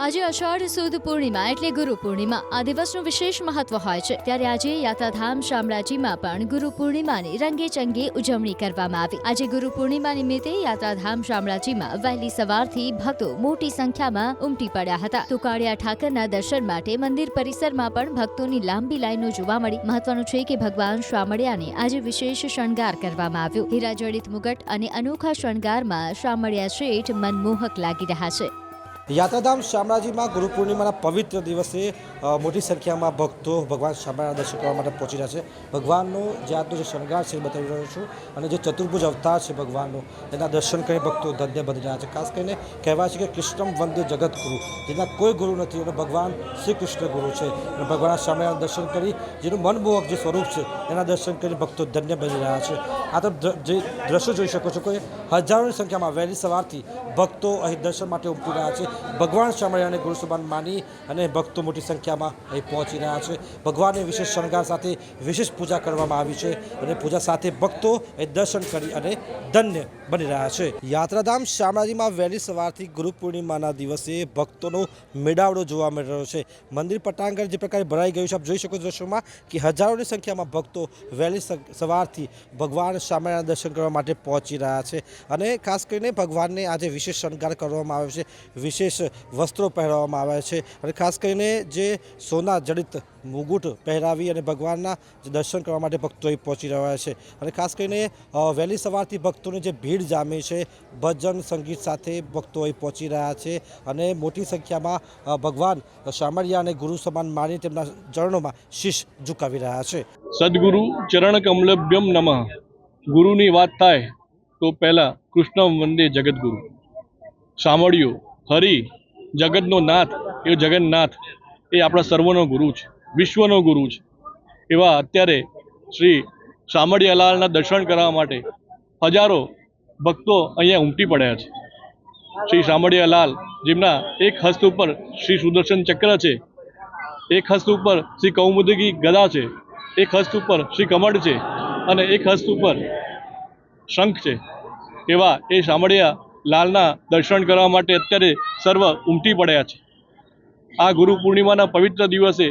આજે અષાઢ સુદ પૂર્ણિમા એટલે ગુરુ પૂર્ણિમા। આ દિવસનું વિશેષ મહત્વ હોય છે। ત્યારે આજે યાત્રાધામ શામળાજીમાં પણ ગુરુ પૂર્ણિમાની રંગેચંગે ઉજવણી કરવામાં આવી। આજે ગુરુ પૂર્ણિમા નિમિત્તે યાત્રાધામ શામળાજીમાં વહેલી સવારથી ભક્તો મોટી સંખ્યામાં ઉમટી પડ્યા હતા। તુકાળિયા ઠાકરના દર્શન માટે મંદિર પરિસરમાં પણ ભક્તોની લાંબી લાઈનો જોવા મળી। મહત્વનું છે કે ભગવાન શામળિયાને આજે વિશેષ શણગાર કરવામાં આવ્યો। હીરાજડિત મુગટ અને અનોખા શણગારમાં શામળિયા શેઠ મનમોહક લાગી રહ્યા છે। યાત્રાધામ શામળાજીમાં ગુરુ પૂર્ણિમાના પવિત્ર દિવસે મોટી સંખ્યામાં ભક્તો ભગવાન શામળાના દર્શન કરવા માટે પહોંચી રહ્યા છે। ભગવાનનો જે આજનો જે શણગાર છે એ બતાવી રહ્યો છું અને જે ચતુર્ભુજ અવતાર છે ભગવાનનો એના દર્શન કરી ભક્તો ધન્ય બની રહ્યા છે। ખાસ કરીને કહેવાય છે કે કૃષ્ણમ વંદે જગતગુરુ, જેના કોઈ ગુરુ નથી અને ભગવાન શ્રી કૃષ્ણ ગુરુ છે। અને ભગવાન શામળાના દર્શન કરી જેનું મનમોહક જે સ્વરૂપ છે એના દર્શન કરી ભક્તો ધન્ય બની રહ્યા છે। આ તો જે દ્રશ્યો જોઈ શકો છો કે હજારોની સંખ્યામાં વહેલી સવારથી ભક્તો અહીં દર્શન માટે ઉમટી રહ્યા છે। ભગવાન શામળિયાને ગુરુ સમાન માની અને ભક્તો મોટી સંખ્યામાં અહીં પહોંચી રહ્યા છે। ભગવાનને વિશેષ શણગાર સાથે વિશેષ પૂજા કરવામાં આવી છે અને પૂજા સાથે ભક્તો અહીં દર્શન કરી અને ધન્ય બની રહ્યા છે। યાત્રાધામ શામળાજીમાં વહેલી સવારથી ગુરુ પૂર્ણિમાના દિવસે ભક્તોનો મેળાવડો જોવા મળી રહ્યો છે। મંદિર પટાંગણ જે પ્રકારે ભરાઈ ગયું છે, આપ જોઈ શકો છો દ્રશ્યોમાં કે હજારોની સંખ્યામાં ભક્તો વહેલી સવારથી ભગવાન શામળિયાના દર્શન કરવા માટે પહોંચી રહ્યા છે અને ખાસ કરીને ભગવાનને આજે વિશેષ શણગાર કરવામાં આવ્યો છે, વિશેષ વસ્ત્રો પહેરવામાં આવ્યા છે અને ખાસ કરીને જે સોના જડિત મુગુટ પહેરાવી અને ભગવાનના દર્શન કરવા માટે ભક્તો અહીં પહોંચી રહ્યા છે। અને ખાસ કરીને વહેલી સવારથી ભક્તોની જે ભીડ જામી છે, ભજન સંગીત સાથે ભક્તો અહીં પહોંચી રહ્યા છે અને મોટી સંખ્યામાં ભગવાન શામળિયાને ગુરુ સમાન માની તેમના ચરણોમાં શીશ ઝુકાવી રહ્યા છે। સદગુરુ ચરણ કમલભ્યમ નમઃ। ગુરુની વાત થાય તો પહેલા કૃષ્ણ વંદે જગતગુરુ। શામળિયો હરિ જગતનો નાથ, એ જગન્નાથ એ આપણા સર્વનો ગુરુ છે, વિશ્વનો ગુરુ છે। એવા અત્યારે શ્રી શામળિયાલાલના દર્શન કરવા માટે હજારો ભક્તો અહીંયા ઉમટી પડ્યા છે। શ્રી શામળિયાલાલ જેમના એક હસ્ત ઉપર શ્રી સુદર્શન ચક્ર છે, એક હસ્ત ઉપર શ્રી કૌમુદગી ગદા છે, એક હસ્ત ઉપર શ્રી કમળ છે અને એક હસ્ત ઉપર શંખ છે। એવા એ શામળિયા લાલના દર્શન કરવા માટે અત્યારે સર્વ ઉમટી પડ્યા છે। આ ગુરુ પૂર્ણિમાના પવિત્ર દિવસે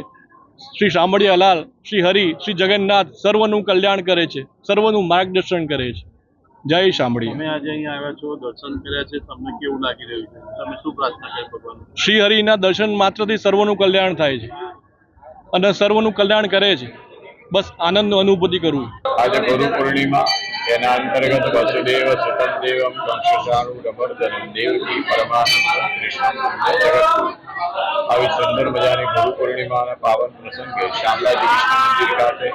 શ્રી શામળિયા લાલ, શ્રી હરિ, શ્રી જગન્નાથ સર્વનું કલ્યાણ કરે છે, સર્વનું માર્ગદર્શન કરે છે। જય શામળિયા। તમે આજે અહીંયા આવ્યા છો, દર્શન કર્યા છે, તમને કેવું લાગી રહ્યું છે? તમે શું પ્રાર્થના કરી ભગવાન? શ્રી હરિના દર્શન માત્રથી સર્વનું કલ્યાણ થાય છે અને સર્વનું કલ્યાણ કરે છે। બસ આનંદનો અનુભૂતિ કરવું। આજે ગુરુ પૂર્ણિમા, એના અંતર્ગત વસુદેવ સુતં દેવમ કંસચાણૂરમર્દનમ દેવકી પરમાનંદ કૃષ્ણ જગતગુરુ। આવી સુંદર મજાની ગુરુ પૂર્ણિમાના પાવન પ્રસંગે શામળાજી વિષ્ણુ મંદિર ખાતે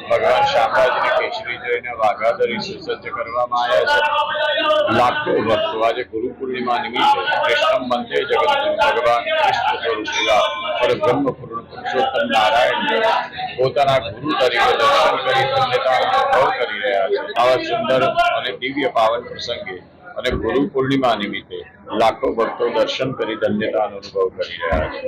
ભગવાન શામળાજીને કેસરી જોઈને વાઘાદરી સુસજ્જ કરવામાં આવ્યા છે। લાખો ભક્તો આજે ગુરુ પૂર્ણિમા નિમિત્તે કૃષ્ણ મંદિર જગતગુરુ ભગવાન કૃષ્ણ સ્વરૂપ એવા પરબ્રહ્મ પૂર્ણ પુરુષોત્તમ નારાયણ પોતાના ગુરુ તરીકે દર્શન કરી ધન્યતા અનુભવ કરી રહ્યા છે। આવા સુંદર અને દિવ્ય પાવન પ્રસંગે અને ગુરુ પૂર્ણિમા નિમિત્તે લાખો ભક્તો દર્શન કરી ધન્યતા અનુભવ કરી રહ્યા છે।